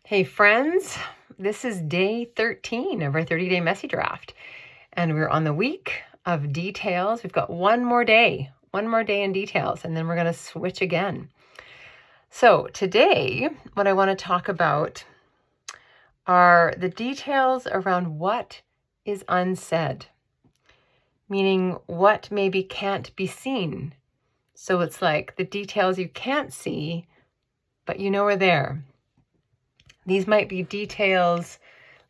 Hey friends, this is day 13 of our 30-day messy draft, and we're on the week of details. We've got one more day in details, and then we're going to switch again. So today, what I want to talk about are the details around what is unsaid, meaning what maybe can't be seen. So it's like the details you can't see, but you know are there. These might be details,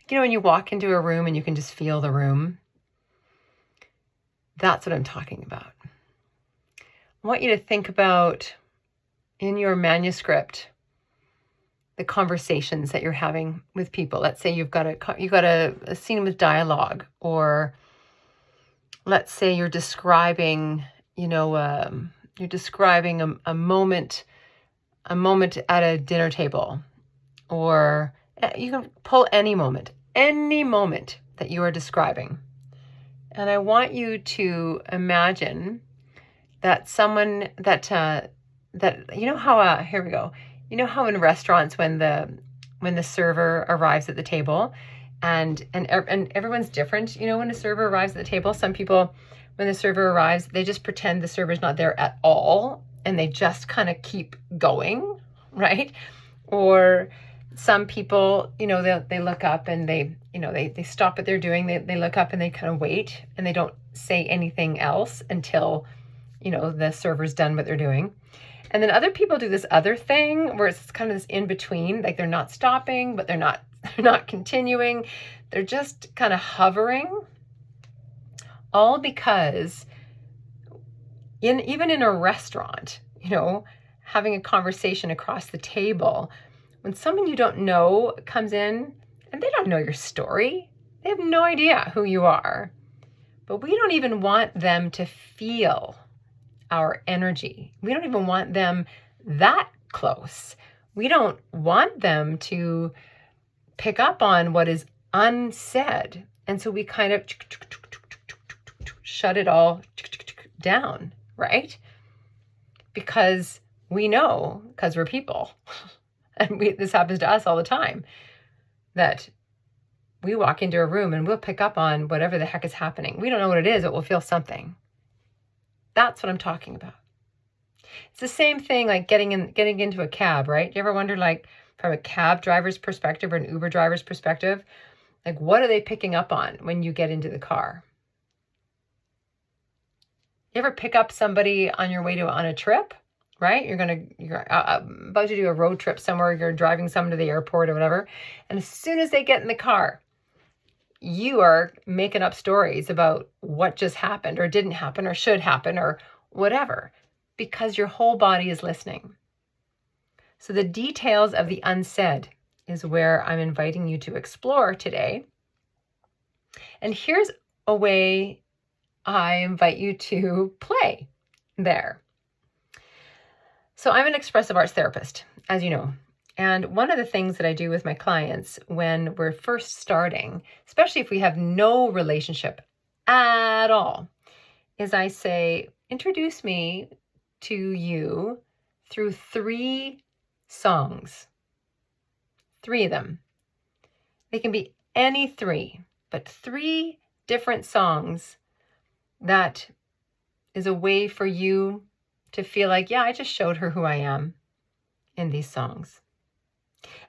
when you walk into a room and you can just feel the room. That's what I'm talking about. I want you to think about in your manuscript the conversations that you're having with people. Let's say you've got a scene with dialogue, or let's say you're describing, you're describing a moment at a dinner table, or you can pull any moment that you are describing. And I want you to imagine that someone that how here we go. You know how in restaurants when the server arrives at the table, and everyone's different. When a server arrives at the table, some people, when the server arrives, they just pretend the server's not there at all, and they just kind of keep going, right? Or some people, they look up and they stop what they're doing. They look up and they kind of wait, and they don't say anything else until, the server's done what they're doing. And then other people do this other thing where it's kind of this in between, like they're not stopping, but they're not continuing. They're just kind of hovering, all because even in a restaurant, having a conversation across the table, when someone you don't know comes in and they don't know your story, they have no idea who you are, but we don't even want them to feel our energy. We don't even want them that close. We don't want them to pick up on what is unsaid. And so we kind of shut it all down, right? Because we know, because we're people, and this happens to us all the time, that we walk into a room and we'll pick up on whatever the heck is happening. We don't know what it is, but we'll feel something. That's what I'm talking about. It's the same thing like getting into a cab, right? You ever wonder, like, from a cab driver's perspective or an Uber driver's perspective, like, what are they picking up on when you get into the car? You ever pick up somebody on your way on a trip, right? You're about to do a road trip somewhere, you're driving someone to the airport or whatever, and as soon as they get in the car, you are making up stories about what just happened or didn't happen or should happen or whatever, because your whole body is listening. So the details of the unsaid is where I'm inviting you to explore today. And here's a way I invite you to play there. So I'm an expressive arts therapist, as you know. And one of the things that I do with my clients when we're first starting, especially if we have no relationship at all, is I say, introduce me to you through 3 songs. 3 of them. They can be any 3, but 3 different songs that is a way for you to feel like, yeah, I just showed her who I am in these songs.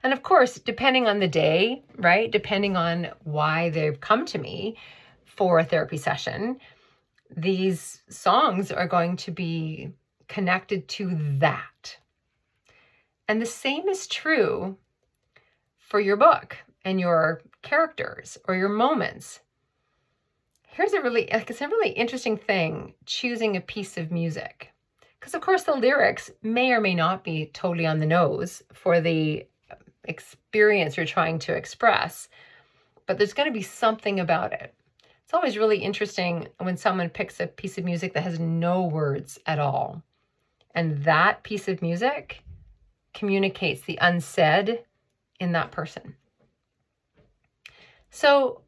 And of course, depending on the day, right? Depending on why they've come to me for a therapy session, these songs are going to be connected to that. And the same is true for your book and your characters or your moments. Here's a really interesting thing, choosing a piece of music. Because of course the lyrics may or may not be totally on the nose for the experience you're trying to express, but there's going to be something about it. It's always really interesting when someone picks a piece of music that has no words at all. And that piece of music communicates the unsaid in that person. So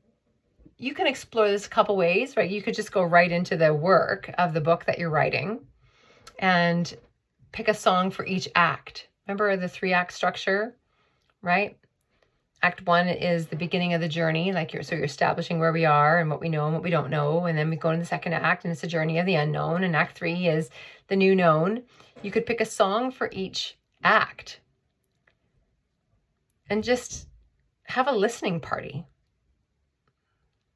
you can explore this a couple ways, right? You could just go right into the work of the book that you're writing and pick a song for each act. Remember the 3-act structure, right? Act 1 is the beginning of the journey, like you're establishing where we are and what we know and what we don't know. And then we go into the second act, and it's a journey of the unknown. And Act 3 is the new known. You could pick a song for each act and just have a listening party.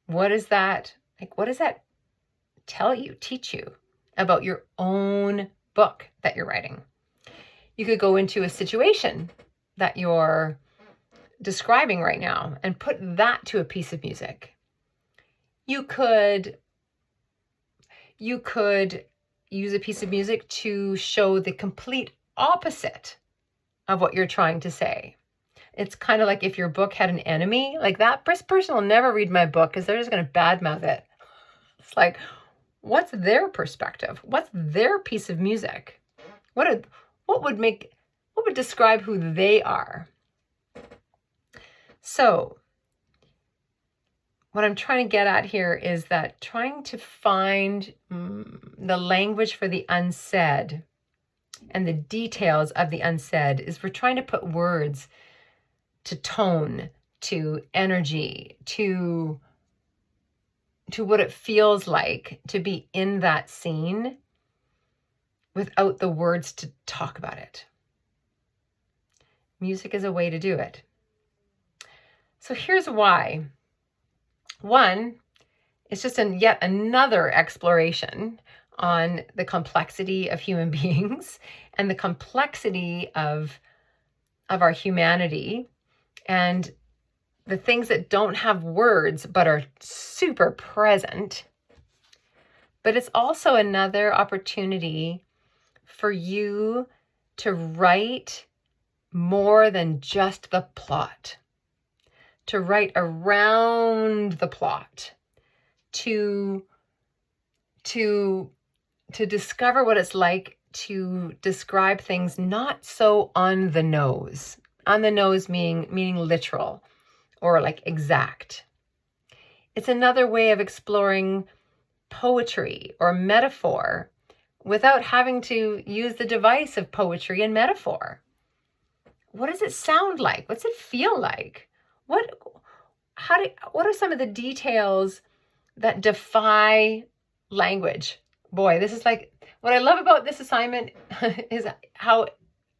What is that? Like, what does that tell you, teach you about your own book that you're writing? You could go into a situation that you're describing right now and put that to a piece of music. You could use a piece of music to show the complete opposite of what you're trying to say. It's kind of like if your book had an enemy, like that person will never read my book because they're just going to badmouth it. It's like, what's their perspective? What's their piece of music? What would describe who they are? So what I'm trying to get at here is that trying to find the language for the unsaid and the details of the unsaid is we're trying to put words to tone, to energy, to what it feels like to be in that scene without the words to talk about it. Music is a way to do it. So here's why. One, it's just yet another exploration on the complexity of human beings and the complexity of our humanity and the things that don't have words but are super present. But it's also another opportunity for you to write more than just the plot, to write around the plot, to discover what it's like to describe things not so on the nose. On the nose meaning literal or like exact. It's another way of exploring poetry or metaphor without having to use the device of poetry and metaphor. What does it sound like? What's it feel like? What are some of the details that defy language? Boy, this is like, what I love about this assignment is how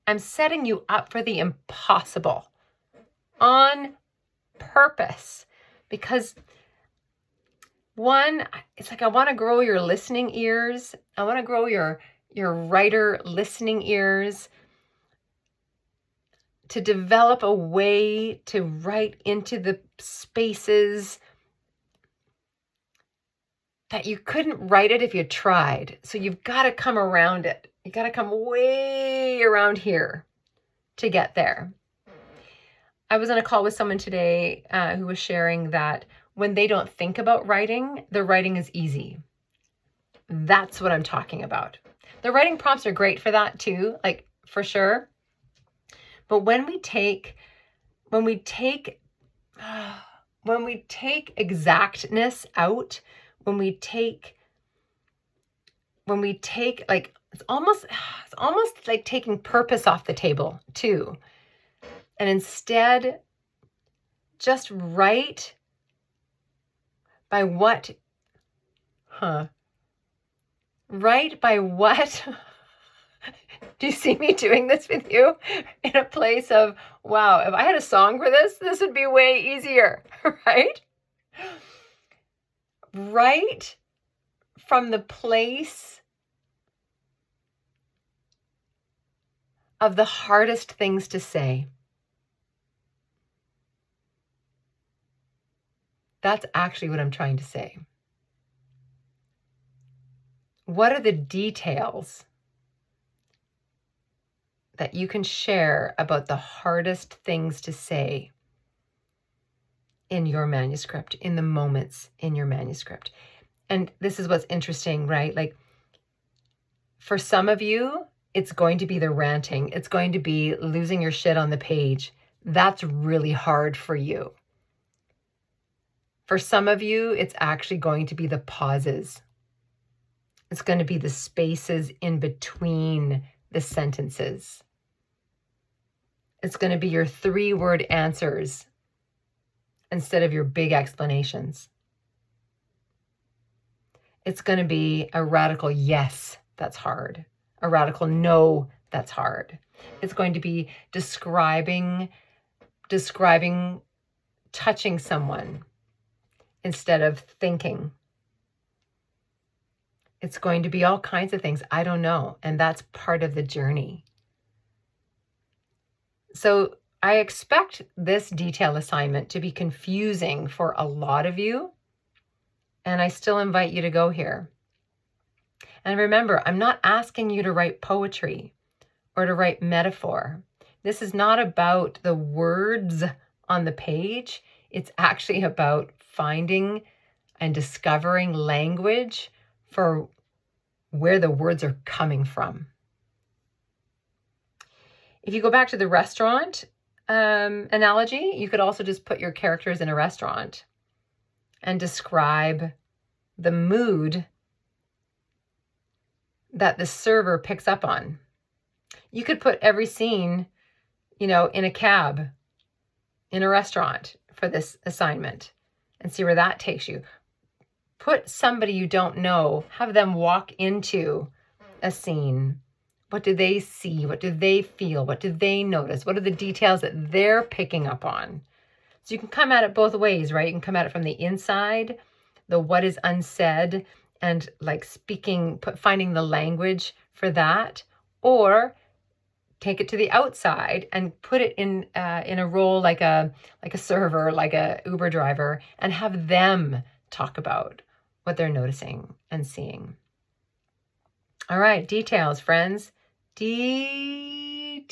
I'm setting you up for the impossible on purpose. Because one, it's like I want to grow your listening ears. I want to grow your writer listening ears, to develop a way to write into the spaces that you couldn't write it if you tried. So you've got to come around it. You got to come way around here to get there. I was on a call with someone today who was sharing that when they don't think about writing, the writing is easy. That's what I'm talking about. The writing prompts are great for that too, like for sure. But when we take exactness out, when we take like it's almost like taking purpose off the table too. And instead just write by what do you see me doing this with you in a place of, wow, if I had a song for this, this would be way easier, right? Write from the place of the hardest things to say. That's actually what I'm trying to say. What are the details that you can share about the hardest things to say in your manuscript, in the moments in your manuscript? And this is what's interesting, right? Like for some of you, it's going to be the ranting. It's going to be losing your shit on the page. That's really hard for you. For some of you, it's actually going to be the pauses. It's going to be the spaces in between the sentences. It's going to be your 3-word answers instead of your big explanations. It's going to be a radical yes that's hard, a radical no that's hard. It's going to be describing touching someone instead of thinking. It's going to be all kinds of things. I don't know. And that's part of the journey. So I expect this detail assignment to be confusing for a lot of you. And I still invite you to go here. And remember, I'm not asking you to write poetry or to write metaphor. This is not about the words on the page. It's actually about finding and discovering language for where the words are coming from. If you go back to the restaurant analogy, you could also just put your characters in a restaurant and describe the mood that the server picks up on. You could put every scene, in a cab, in a restaurant for this assignment and see where that takes you. Put somebody you don't know, have them walk into a scene. What do they see? What do they feel? What do they notice? What are the details that they're picking up on? So you can come at it both ways, right? You can come at it from the inside, the what is unsaid, and like finding the language for that, or take it to the outside and put it in a role like a server, like a Uber driver, and have them talk about what they're noticing and seeing. All right, details, friends. Details.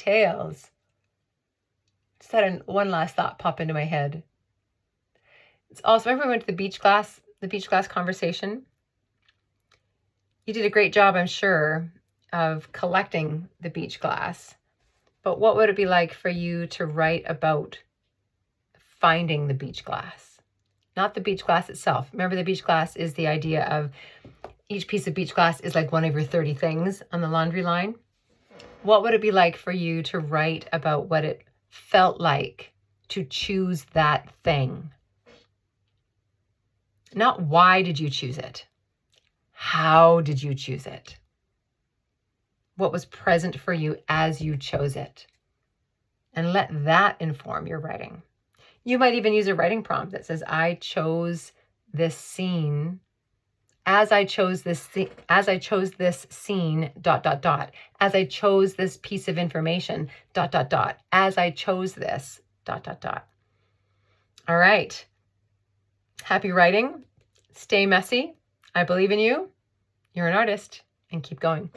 Just had one last thought pop into my head. It's also, remember we went to the beach class conversation? You did a great job, I'm sure, of collecting the beach glass. But what would it be like for you to write about finding the beach glass? Not the beach glass itself. Remember, the beach glass is the idea of each piece of beach glass is like one of your 30 things on the laundry line. What would it be like for you to write about what it felt like to choose that thing? Not why did you choose it? How did you choose it? What was present for you as you chose it? And let that inform your writing. You might even use a writing prompt that says, I chose this scene. As I chose this scene, As I chose this piece of information, As I chose this, All right. Happy writing. Stay messy. I believe in you. You're an artist, and keep going.